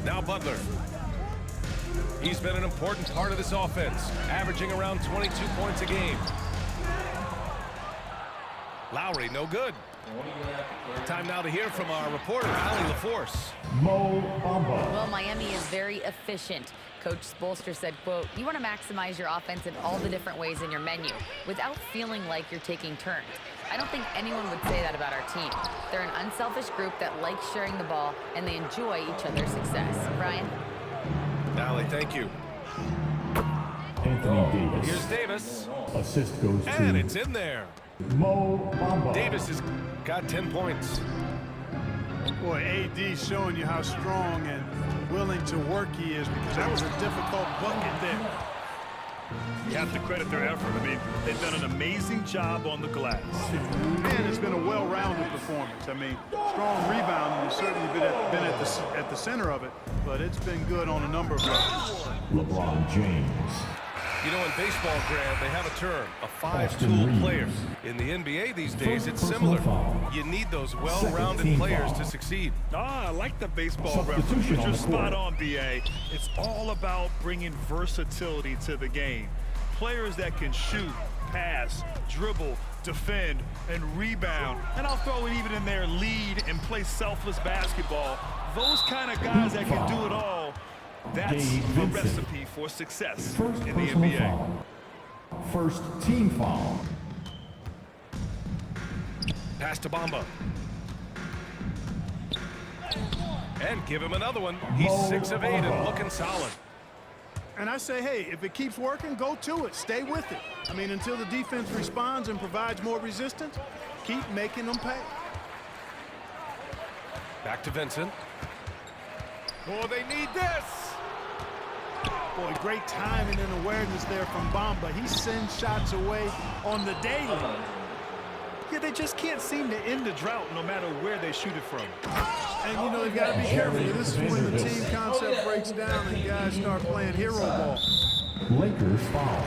Now Butler. He's been an important part of this offense, averaging around 22 points a game. Lowry, no good. Time now to hear from our reporter, Allie LaForce. Mo Bamba. Well, Miami is very efficient. Coach Spoelstra said, quote, "You want to maximize your offense in all the different ways in your menu without feeling like you're taking turns." I don't think anyone would say that about our team. They're an unselfish group that likes sharing the ball, and they enjoy each other's success. Brian? Allie, thank you. Anthony Davis. Here's Davis. Assist goes And to it's in there. Mo Bamba. Davis has got 10 points. Boy, AD showing you how strong and willing to work he is, because that was a difficult bucket there. You have to credit their effort. I mean, they've done an amazing job on the glass. Man, it's been a well-rounded performance. I mean, strong rebounding has certainly been at the center of it, but it's been good on a number of levels. LeBron James. You know, in baseball, Grant, they have a term, a five-tool player. In the NBA these days, it's similar. You need those well-rounded players to succeed. I like the baseball reference, but you're spot on, B.A. It's all about bringing versatility to the game. Players that can shoot, pass, dribble, defend, and rebound. And I'll throw it even in there, lead and play selfless basketball. Those kind of guys that can do it all, that's a recipe for success in the NBA. Foul. First team foul. Pass to Bamba. And give him another one. He's 6 of 8 and looking solid. And I say, hey, if it keeps working, go to it. Stay with it. I mean, until the defense responds and provides more resistance, keep making them pay. Back to Vincent. Oh, they need this. Boy, great timing and awareness there from Bamba. He sends shots away on the daily. Yeah, they just can't seem to end the drought no matter where they shoot it from. And, you know, you got to be careful. This is when the team concept breaks down and guys start playing hero ball. Lakers foul.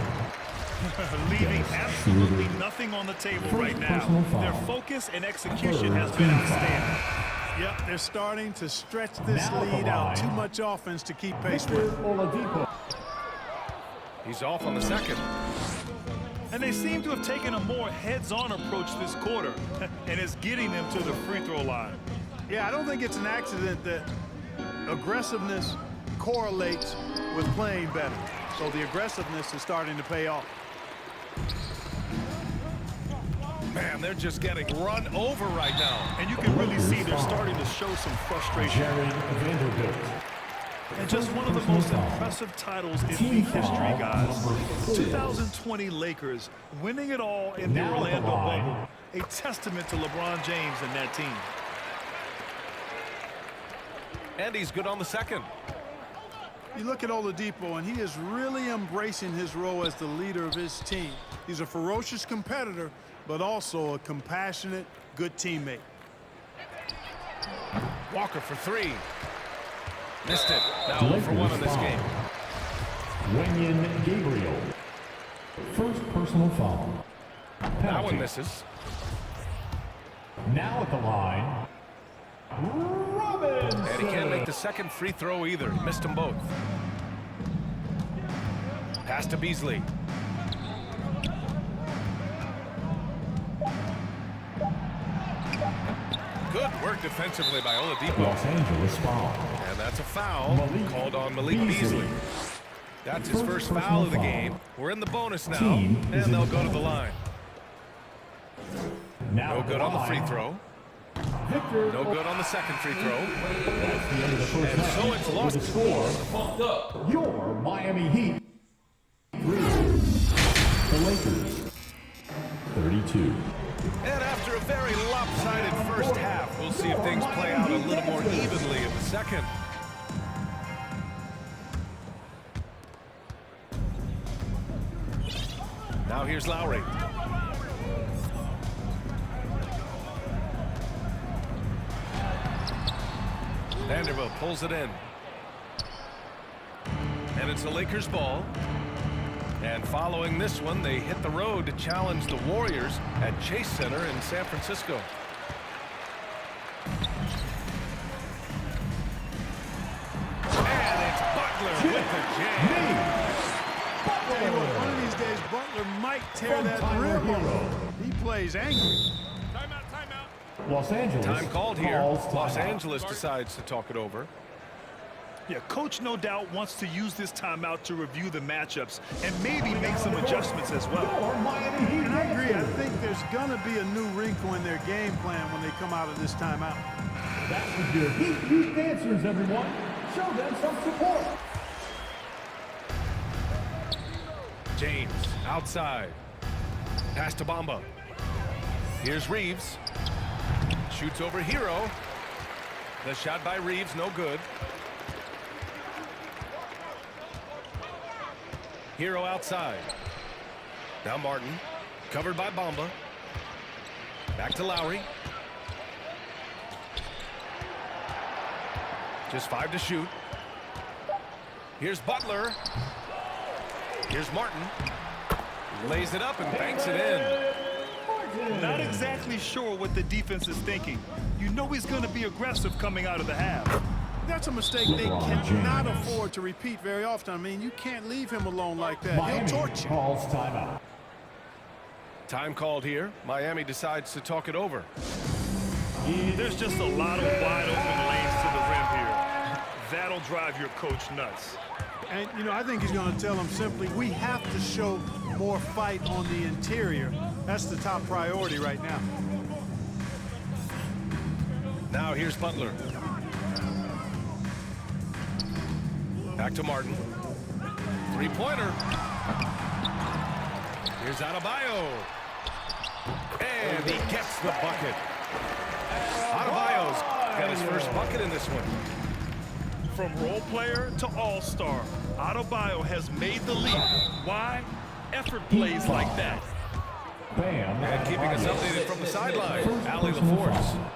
Leaving absolutely nothing on the table right now. Their focus and execution has been outstanding. Yep, they're starting to stretch this lead out. Too much offense to keep pace with. He's off on the second. And they seem to have taken a more heads-on approach this quarter, and it's getting them to the free throw line. Yeah, I don't think it's an accident that aggressiveness correlates with playing better. So the aggressiveness is starting to pay off. Man, they're just getting run over right now. And you can really see they're starting to show some frustration. And just one of the most impressive titles in league history, guys. 2020 Lakers winning it all in the Orlando bubble. A testament to LeBron James and that team. And he's good on the second. You look at Oladipo, and he is really embracing his role as the leader of his team. He's a ferocious competitor, but also a compassionate, good teammate. Walker for 3. Missed it. Now 0 for 1 in this game. Wenyen Gabriel. First personal foul. That one misses. Now at the line, Robinson. And he can't make the second free throw either. He missed them both. Pass to Beasley. Good work defensively by Oladipo. Los Angeles foul. And that's a foul called on Malik Beasley. That's his first foul of the game. We're in the bonus now, and they'll go to the line. No good on the free throw. No good on the second free throw. And so it's lost. Score. Your Miami Heat. The Lakers. 32. And after a very lopsided first half, we'll see if things play out a little more evenly in the second. Now here's Lowry. Vanderbilt pulls it in. And it's the Lakers' ball. And following this one, they hit the road to challenge the Warriors at Chase Center in San Francisco. And it's Butler with the jam. Hey, well, one of these days, Butler might tear that rim off. He plays angry. Timeout. Los Angeles. Time called here. Los timeout. Angeles decides to talk it over. Yeah, coach no doubt wants to use this timeout to review the matchups and maybe make some adjustments as well. And I agree. I think there's going to be a new wrinkle in their game plan when they come out of this timeout. That was your Heat dancers, everyone. Show them some support. James outside. Pass to Bamba. Here's Reeves. Shoots over Hero. The shot by Reeves, no good. Hero outside. Now Martin. Covered by Bamba. Back to Lowry. Just 5 to shoot. Here's Butler. Here's Martin. Lays it up and banks it in. Not exactly sure what the defense is thinking. You know he's going to be aggressive coming out of the half. That's a mistake they cannot afford to repeat very often. I mean, you can't leave him alone like that. He'll torch you. Calls timeout. Time called here. Miami decides to talk it over. There's just a lot of wide open lanes to the rim here. That'll drive your coach nuts. And, you know, I think he's going to tell him simply, we have to show more fight on the interior. That's the top priority right now. Now here's Butler. Back to Martin. Three-pointer. Here's Adebayo. And he gets the bucket. Adebayo's got his first bucket in this one. From role player to all-star, Adebayo has made the leap. Why? Effort plays like that. Bam. And keeping us updated from the sideline, Allie LaForce.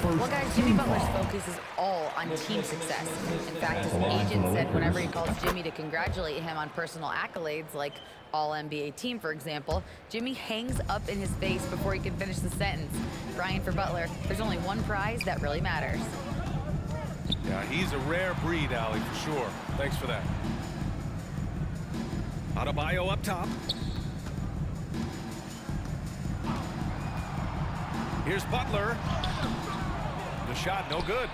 Well, guys, Jimmy Butler's focus is all on team success. In fact, his agent said whenever he calls Jimmy to congratulate him on personal accolades, like All-NBA team, for example, Jimmy hangs up in his face before he can finish the sentence. Brian, for Butler, there's only one prize that really matters. Yeah, he's a rare breed, Allie, for sure. Thanks for that. Adebayo up top. Here's Butler. The shot, no good.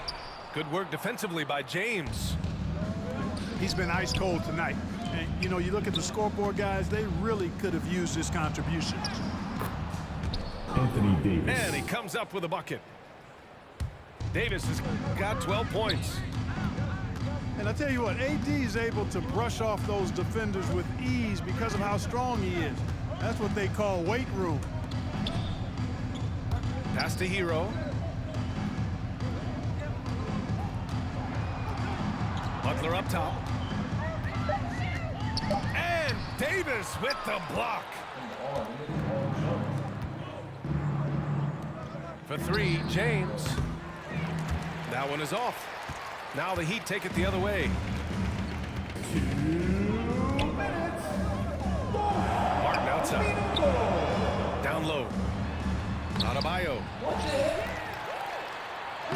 Good work defensively by James. He's been ice cold tonight. And, you know, you look at the scoreboard, guys, they really could have used his contribution. Anthony Davis. And he comes up with a bucket. Davis has got 12 points. And I tell you what, AD is able to brush off those defenders with ease because of how strong he is. That's what they call weight room. Pass to Hero. Butler up top. And Davis with the block. For three, James. That one is off. Now the Heat take it the other way. 2 minutes. Martin outside. Down low. Adebayo.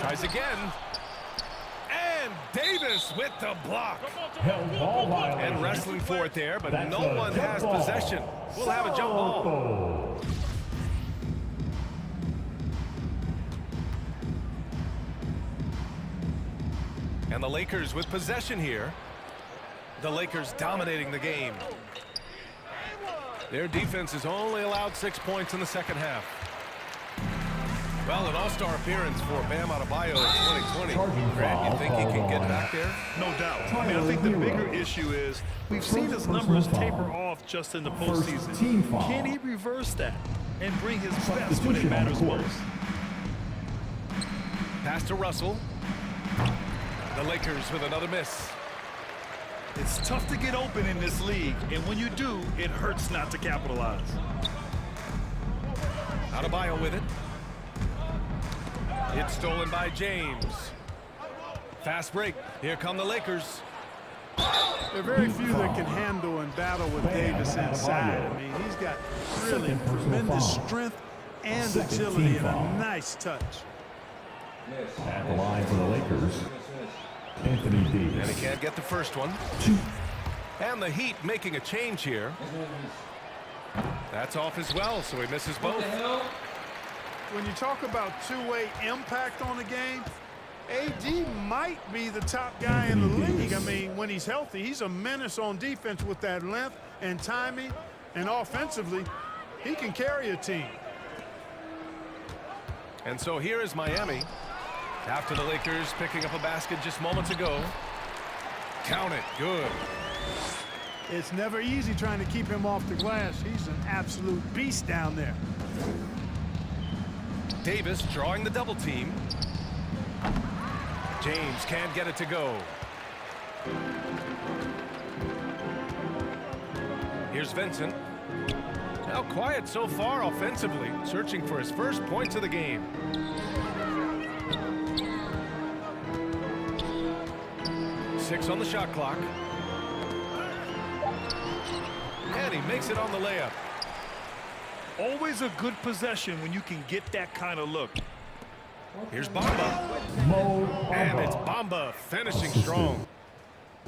Tries again. And Davis with the block. Held ball violation. And wrestling for it there, but That's no a one jump has ball. possession. We'll have a jump ball. And the Lakers with possession here. The Lakers dominating the game. Their defense has only allowed 6 points in the second half. Well, an all-star appearance for Bam Adebayo in 2020. Grant, you think he can get back there? No doubt. I mean, I think the bigger issue is we've seen his numbers taper off just in the postseason. Team foul. Can he reverse that and bring his best when it matters most? Pass to Russell. The Lakers with another miss. It's tough to get open in this league, and when you do, it hurts not to capitalize. Adebayo with it. It's stolen by James. Fast break. Here come the Lakers. There are very few that can handle and battle with Davis inside. I mean, he's got really tremendous strength and agility and a nice touch. At the line for the Lakers, Anthony Davis. And he can't get the first one. And the Heat making a change here. That's off as well, so he misses both. When you talk about two-way impact on the game, AD might be the top guy in the league. I mean, when he's healthy, he's a menace on defense with that length and timing, and offensively, he can carry a team. And so here is Miami. After the Lakers picking up a basket just moments ago. Count it. Good. It's never easy trying to keep him off the glass. He's an absolute beast down there. Davis drawing the double team. James can't get it to go. Here's Vincent. Now quiet so far offensively, searching for his first points of the game. Six on the shot clock. he makes it on the layup. Always a good possession when you can get that kind of look. Here's Bamba. And it's Bamba finishing strong.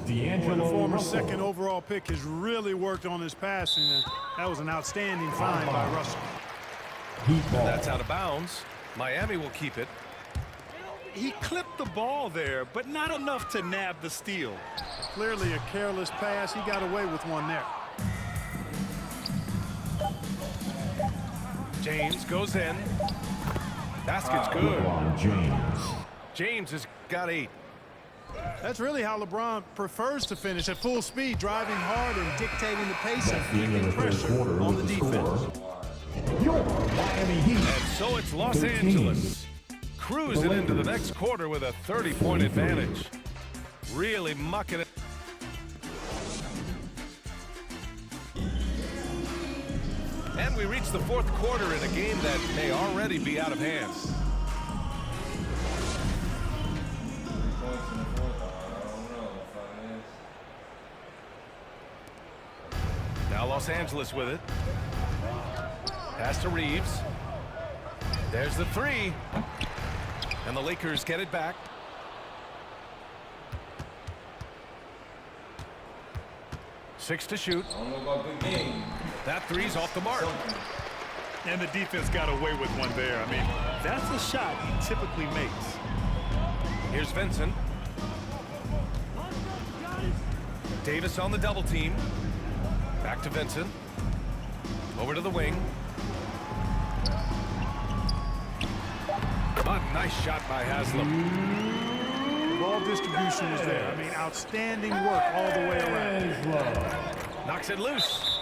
D'Angelo The former Russell. second overall pick has really worked on his passing, and that was an outstanding find by Russell. Heat And ball. that's out of bounds. Miami will keep it. He clipped the ball there, but not enough to nab the steal. Clearly a careless pass. He got away with one there. James goes in. Basket's good. LeBron James. James has got 8. That's really how LeBron prefers to finish, at full speed, driving hard and dictating the pace and The end of keeping the third pressure quarter on the with the defense. score. Your Miami Heat. And so it's Los 13. Angeles cruising into the Lakers. next quarter with a 30-point 23. advantage. Really mucking it. And we reach the fourth quarter in a game that may already be out of hand. Points in the fourth. I don't know if I miss. Now Los Angeles with it. Pass to Reeves. There's the 3. And the Lakers get it back. Six to shoot. I don't know about good game. That 3's off the mark. And the defense got away with one there. I mean, that's a shot he typically makes. Here's Vincent. Davis on the double team. Back to Vincent. Over to the wing. A nice shot by Haslam. Ball distribution was there. I mean, outstanding work all the way around. Knocks it loose.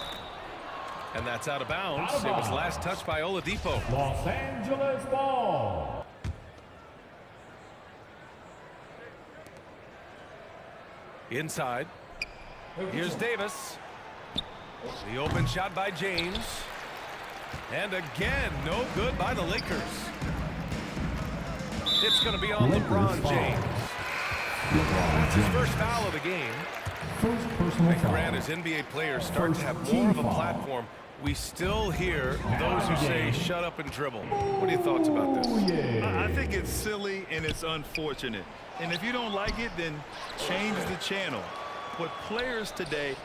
And that's out of bounds. It was last touched by Oladipo. Los Angeles ball. Inside. Here's Davis. The open shot by James. And again, no good by the Lakers. It's going to be on Lakers LeBron foul. James. LeBron That's his James. first foul of the game. First personal And foul. Grant, as NBA players start to have First more of a team foul. platform, we still hear those who say, shut up and dribble. What are your thoughts about this? Oh, yeah. I think it's silly and it's unfortunate. And if you don't like it, then change the channel. But players today,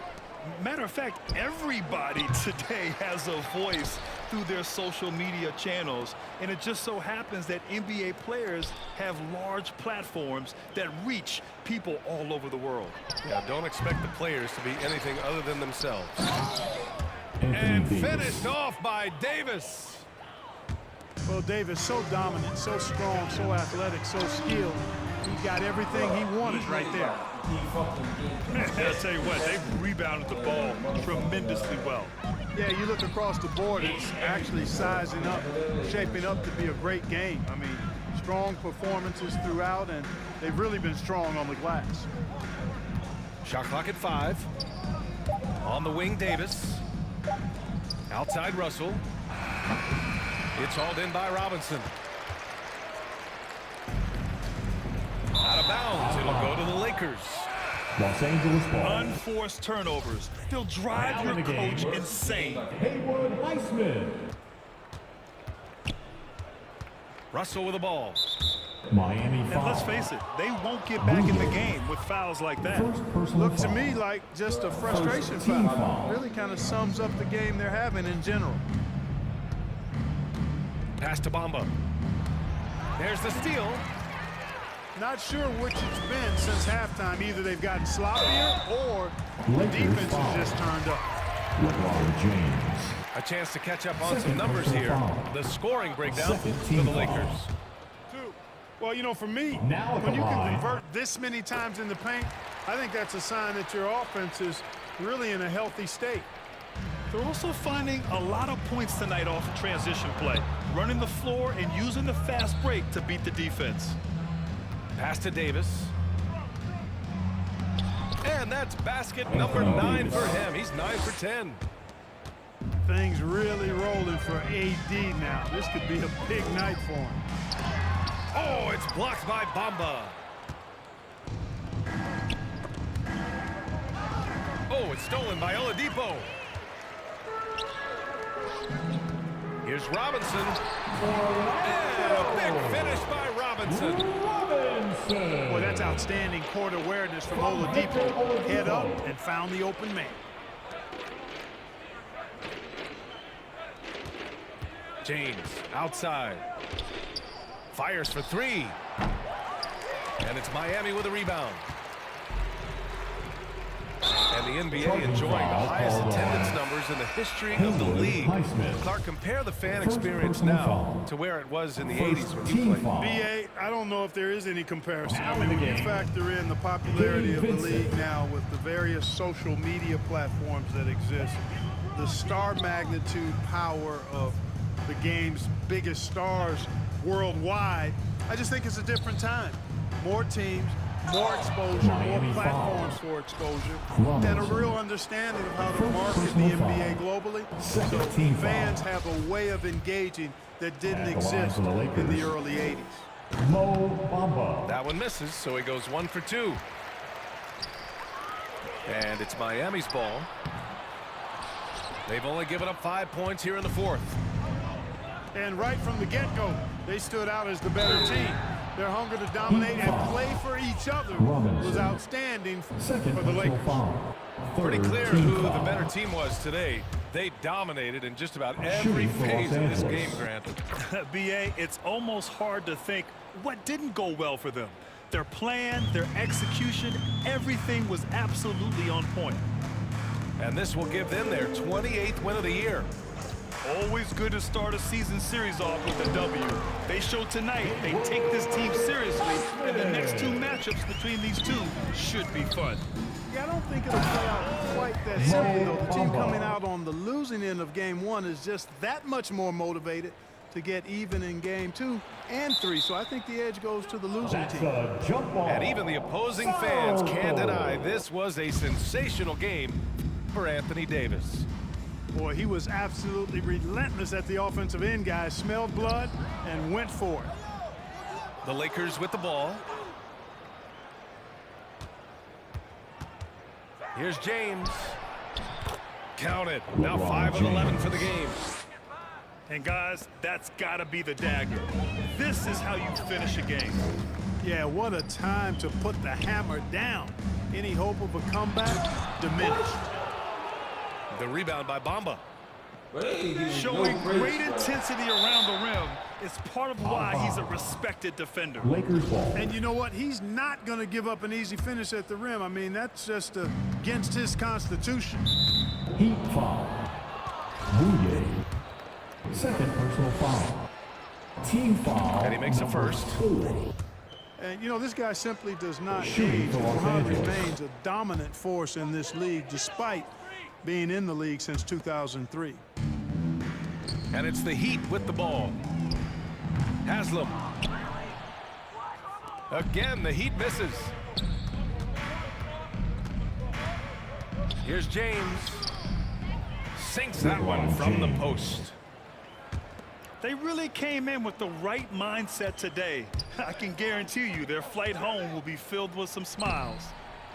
matter of fact, everybody today has a voice through their social media channels. And it just so happens that NBA players have large platforms that reach people all over the world. Yeah, don't expect the players to be anything other than themselves. Anthony And Davis. finished off by Davis. Well, Davis, so dominant, so strong, so athletic, so skilled. He got everything he wanted right there. He fucking did. I'll tell you what, they've rebounded the ball tremendously well. Yeah, you look across the board, it's actually sizing up, shaping up to be a great game. I mean, strong performances throughout, and they've really been strong on the glass. Shot clock at 5. On the wing, Davis. Outside Russell. It's hauled in by Robinson. Out of bounds. It'll go to the Lakers. Los Angeles ball. Unforced turnovers. They'll drive your coach insane. Haywood Highsmith. Russell with the ball. Miami And foul. let's face it, they won't get back in the game with fouls like that. First personal Looked to foul. me like just a frustration First team foul. foul. Really kind of sums up the game they're having in general. Pass to Bamba. There's the steal. Not sure which it's been since halftime. Either they've gotten sloppier or the Lakers defense foul. has just turned up. LeBron James. A chance to catch up on some Second numbers personal here. foul. The scoring breakdown Second for team the foul. Lakers. Well, you know, for me, Now at when the you line. can convert this many times in the paint, I think that's a sign that your offense is really in a healthy state. They're also finding a lot of points tonight off transition play, running the floor and using the fast break to beat the defense. Pass to Davis. And that's basket number 9 for him. He's 9 for 10. Things really rolling for AD now. This could be a big night for him. Oh, it's blocked by Bamba. Oh, it's stolen by Oladipo. Here's Robinson. And a big finish by Robinson. Boy, that's outstanding court awareness from Oladipo. Head up and found the open man. James outside. Fires for three. And it's Miami with a rebound. And the NBA enjoying the highest attendance numbers in the history of the league. Clark, compare the fan experience now to where it was in the 80s when you played. BA, I don't know if there is any comparison. I mean, when you factor in the popularity of the league now with the various social media platforms that exist, the star magnitude power of the game's biggest stars worldwide, I just think it's a different time. More teams, more exposure, more platforms for exposure, and a real understanding of how to market the NBA globally. So fans have a way of engaging that didn't exist in the early 80s. Mo Bamba. That one misses, so he goes 1 for 2. And it's Miami's ball. They've only given up 5 points here in the fourth. And right from the get-go, they stood out as the better team. Their hunger to dominate and play for each other was outstanding for the Lakers. Pretty clear who the better team was today. They dominated in just about every phase of this game, Grant. BA, it's almost hard to think what didn't go well for them. Their plan, their execution, everything was absolutely on point. And this will give them their 28th win of the year. Always good to start a season series off with a W. They showed tonight they take this team seriously, and the next 2 matchups between these two should be fun. Yeah, I don't think it'll play out quite that simply, though. The team coming out on the losing end of game 1 is just that much more motivated to get even in game 2 and 3. So I think the edge goes to the losing team. And even the opposing fans can't deny this was a sensational game for Anthony Davis. Boy, he was absolutely relentless at the offensive end, guys. Smelled blood and went for it. The Lakers with the ball. Here's James. Count it. Now 5 of 11 for the game. And guys, that's got to be the dagger. This is how you finish a game. Yeah, what a time to put the hammer down. Any hope of a comeback diminished. The rebound by Bamba. Showing great intensity around the rim is part of why he's a respected defender. Lakers ball. And you know what? He's not going to give up an easy finish at the rim. I mean, that's just against his constitution. Heat foul. Bouye. Second personal foul. Team foul. And he makes the first. 4. And, you know, this guy simply does not Shooting age. for Los Mohan Angeles. remains a dominant force in this league, despite being in the league since 2003. And it's the Heat with the ball. Haslam. Again, the Heat misses. Here's James. Sinks that one from the post. They really came in with the right mindset today. I can guarantee you their flight home will be filled with some smiles.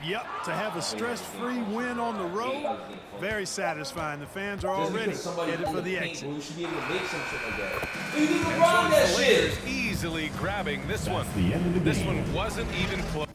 Yep, to have a stress-free win on the road, very satisfying. The fans are already headed for the exit. You should be able to make some shit like that. You And so that the shit. Lakers easily grabbing this one. the end of the This game. one wasn't even close.